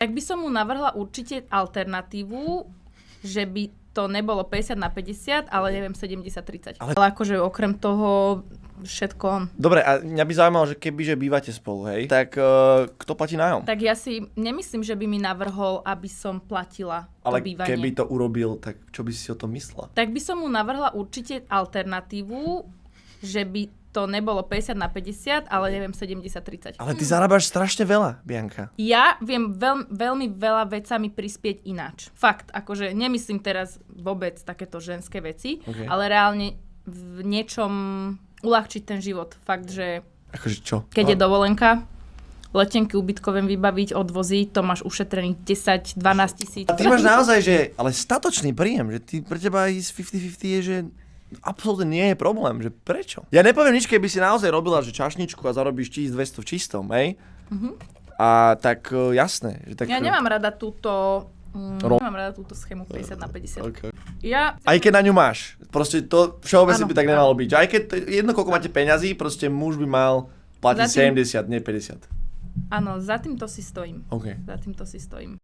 Tak by som mu navrhla určite alternatívu, že by to nebolo 50/50, ale neviem 70/30. Ale akože okrem toho všetko... Dobre, a mňa by zaujímalo, že kebyže bývate spolu, hej, tak kto platí nájom? Tak ja si nemyslím, že by mi navrhol, aby som platila to Ale bývanie. keby to urobil, tak čo by si o tom myslela? Tak by som mu navrhla určite alternatívu, že by to nebolo 50/50, ale neviem 70/30. Ale ty zarábaš strašne veľa, Bianka. Ja viem veľmi veľa vecami prispieť ináč. Fakt, akože nemyslím teraz vôbec takéto ženské veci, Okay. ale reálne v niečom uľahčiť ten život. Fakt, že Akože čo? keď je dovolenka, letenky ubytkové vybaviť, odvoziť, to máš ušetrených 10-12 tisíc. A ty máš naozaj, že ale statočný príjem, že ty pre teba ísť 50-50 je, že absolútne nie je problém, že prečo? Ja nepoviem nič, keby si naozaj robila, že čašničku a zarobíš 1200 v čistom, hej? A tak jasné. Že tak, Ja nemám rada túto schému 50/50. Okay. Ja... Aj keď na ňu máš. Proste to všeobecne Áno, by tak nemalo byť. Aj keď jedno, koľko máte peňazí, proste muž by mal platiť 70, nie 50. Áno, za týmto si stojím. OK. Za týmto si stojím.